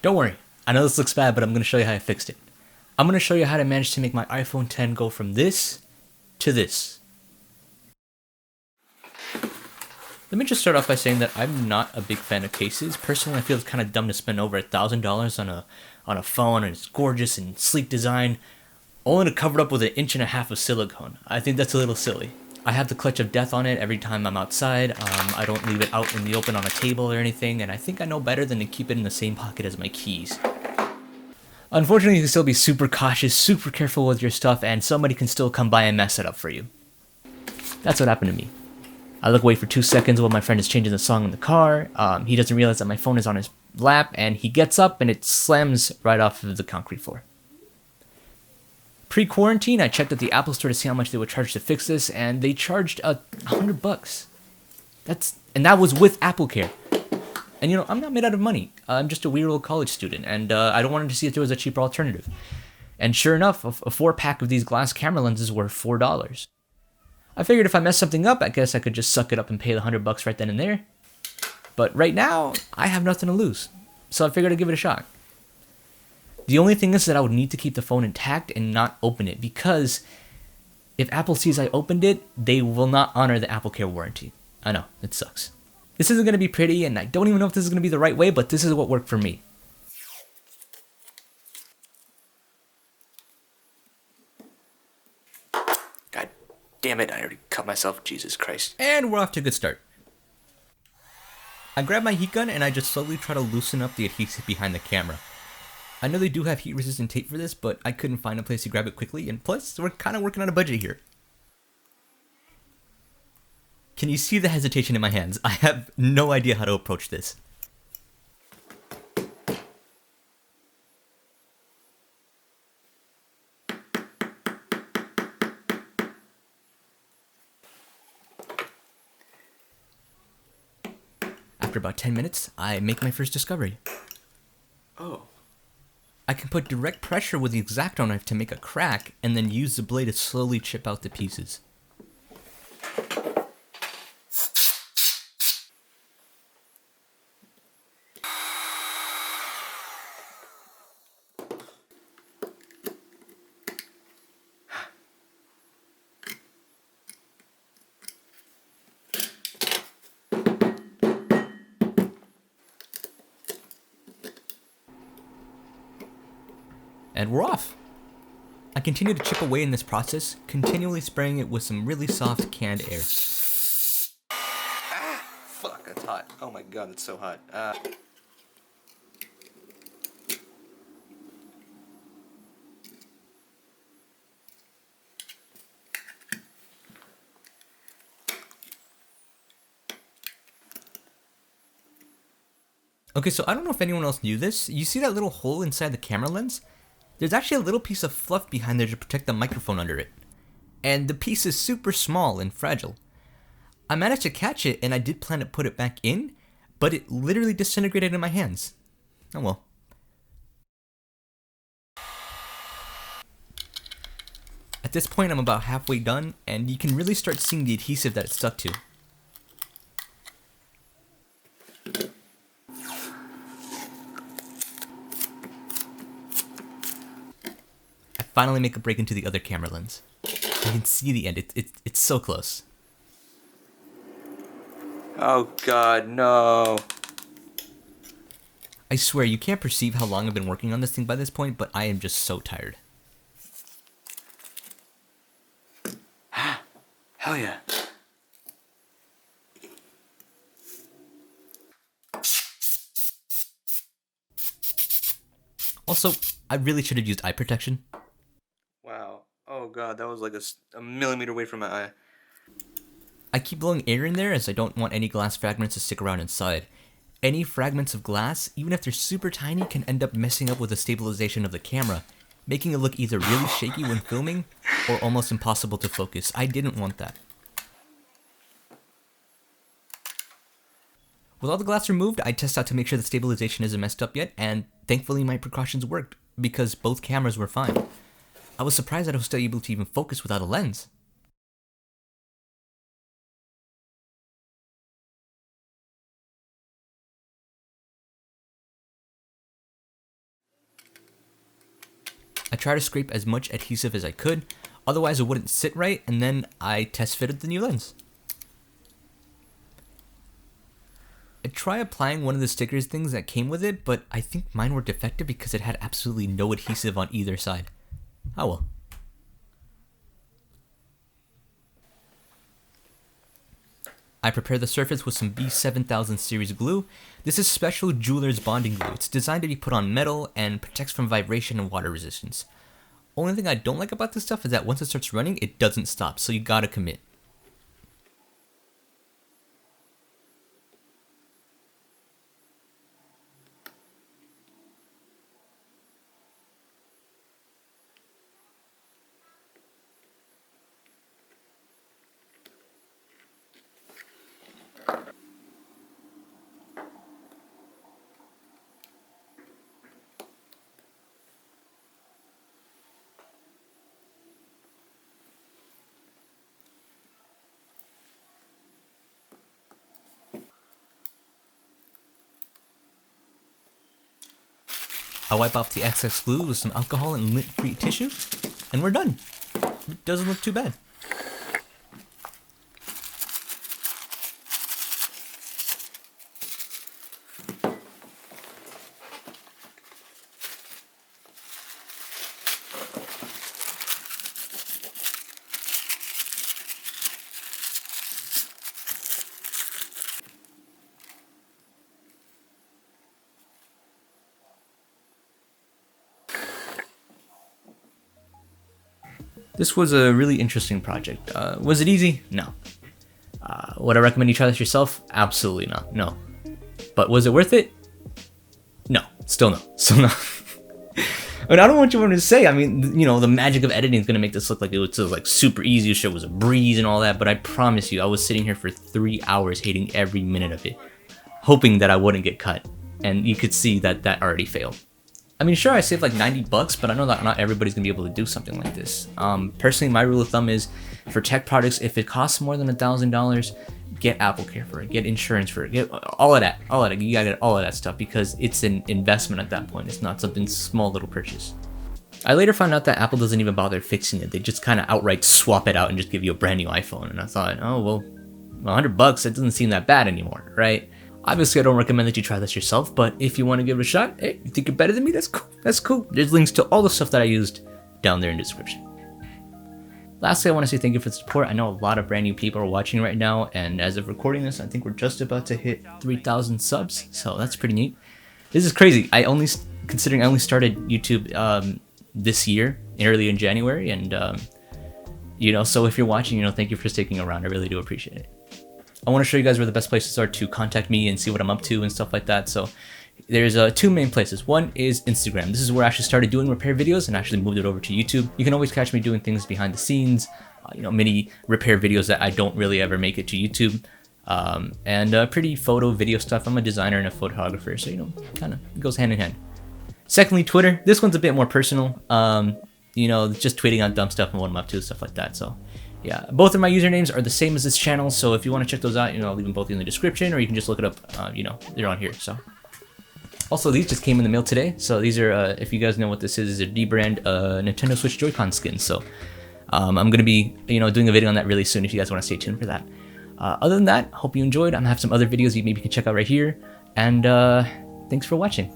Don't worry, I know this looks bad, but I'm going to show you how I fixed it. I'm going to show you how to manage to make my iPhone 10 go from this to this. Let me just start off by saying that I'm not a big fan of cases. Personally, I feel it's kind of dumb to spend over $1,000 on a phone and it's gorgeous and sleek design, only to cover it up with 1.5 inches of silicone. I think that's a little silly. I have the clutch of death on it every time I'm outside. I don't leave it out in the open on a table or anything, and I think I know better than to keep it in the same pocket as my keys. Unfortunately, you can still be super cautious, super careful with your stuff, and somebody can still come by and mess it up for you. That's what happened to me. I look away for 2 seconds while my friend is changing the song in the car. He doesn't realize that my phone is on his lap, and he gets up and it slams right off of the concrete floor. Pre-quarantine, I checked at the Apple store to see how much they would charge to fix this, and they charged $100. That was with applecare. And I'm not made out of money. I'm just a weird old college student, and I don't want to see if there was a cheaper alternative. And sure enough, a 4-pack of these glass camera lenses were $4. I figured if I messed something up, I guess I could just suck it up and pay the $100 right then and there. But right now, I have nothing to lose, so I figured I'd give it a shot. The only thing is that I would need to keep the phone intact and not open it, because if Apple sees I opened it, they will not honor the AppleCare warranty. I know, it sucks. This isn't going to be pretty, and I don't even know if this is going to be the right way, but this is what worked for me. God damn it, I already cut myself, Jesus Christ. And we're off to a good start. I grab my heat gun and I just slowly try to loosen up the adhesive behind the camera. I know they do have heat resistant tape for this, but I couldn't find a place to grab it quickly, and plus, we're kind of working on a budget here. Can you see the hesitation in my hands? I have no idea how to approach this. After about 10 minutes, I make my first discovery. Oh. I can put direct pressure with the Xacto knife to make a crack, and then use the blade to slowly chip out the pieces. And we're off! I continue to chip away in this process, continually spraying it with some really soft canned air. Ah, fuck, that's hot. Oh my god, it's so hot. Okay, so I don't know if anyone else knew this. You see that little hole inside the camera lens? There's actually a little piece of fluff behind there to protect the microphone under it. And the piece is super small and fragile. I managed to catch it, and I did plan to put it back in, but it literally disintegrated in my hands. Oh well. At this point, I'm about halfway done, and you can really start seeing the adhesive that it stuck to. Finally make a break into the other camera lens. You can see the end. It's so close. Oh god, no. I swear, you can't perceive how long I've been working on this thing by this point, but I am just so tired. Hell yeah. Also, I really should have used eye protection. Wow. Oh god, that was like a millimeter away from my eye. I keep blowing air in there as I don't want any glass fragments to stick around inside. Any fragments of glass, even if they're super tiny, can end up messing up with the stabilization of the camera, making it look either really shaky when filming, or almost impossible to focus. I didn't want that. With all the glass removed, I test out to make sure the stabilization isn't messed up yet, and thankfully my precautions worked, because both cameras were fine. I was surprised that I was still able to even focus without a lens. I tried to scrape as much adhesive as I could, otherwise it wouldn't sit right, and then I test fitted the new lens. I tried applying one of the stickers things that came with it, but I think mine were defective because it had absolutely no adhesive on either side. Oh well. I prepared the surface with some B7000 series glue. This is special jeweler's bonding glue. It's designed to be put on metal and protects from vibration and water resistance. Only thing I don't like about this stuff is that once it starts running, it doesn't stop, so you gotta commit. I wipe off the excess glue with some alcohol and lint-free tissue, and we're done. It doesn't look too bad. This was a really interesting project. Was it easy? No. Would I recommend you try this yourself? Absolutely not. No. But was it worth it? No. Still no. Still no. I mean, I don't want you to say. I mean, you know, the magic of editing is going to make this look like it was like super easy. The show was a breeze and all that. But I promise you, I was sitting here for 3 hours hating every minute of it, hoping that I wouldn't get cut. And you could see that that already failed. I mean, sure, I saved like 90 bucks, but I know that not everybody's gonna be able to do something like this. Personally, my rule of thumb is for tech products, if it costs more than $1,000, get AppleCare for it, get insurance for it, get all of that. You gotta get all of that stuff because it's an investment at that point. It's not something small little purchase. I later found out that Apple doesn't even bother fixing it. They just kind of outright swap it out and just give you a brand new iPhone. And I thought, oh, well, 100 bucks, it doesn't seem that bad anymore, right? Obviously, I don't recommend that you try this yourself, but if you want to give it a shot, hey, you think you're better than me? That's cool. That's cool. There's links to all the stuff that I used down there in the description. Lastly, I want to say thank you for the support. I know a lot of brand new people are watching right now, and as of recording this, I think we're just about to hit 3,000 subs, so that's pretty neat. This is crazy. Considering I only started YouTube this year, early in January, and you know, so if you're watching, you know, thank you for sticking around. I really do appreciate it. I want to show you guys where the best places are to contact me and see what I'm up to and stuff like that. So there's two main places. One is Instagram. This is where I actually started doing repair videos and actually moved it over to YouTube. You can always catch me doing things behind the scenes, you know, mini repair videos that I don't really ever make it to YouTube, and pretty photo video stuff. I'm a designer and a photographer, so, you know, kind of goes hand in hand. Secondly, Twitter. This one's a bit more personal. You know, just tweeting on dumb stuff and what I'm up to, stuff like that. So yeah, both of my usernames are the same as this channel, so if you want to check those out, you know, I'll leave them both in the description, or you can just look it up, you know, they're on here. So also, these just came in the mail today, so these are, if you guys know what this is a D-brand Nintendo Switch Joy-Con skin, so I'm going to be, you know, doing a video on that really soon if you guys want to stay tuned for that. Other than that, hope you enjoyed. I'm going to have some other videos you maybe can check out right here, and thanks for watching.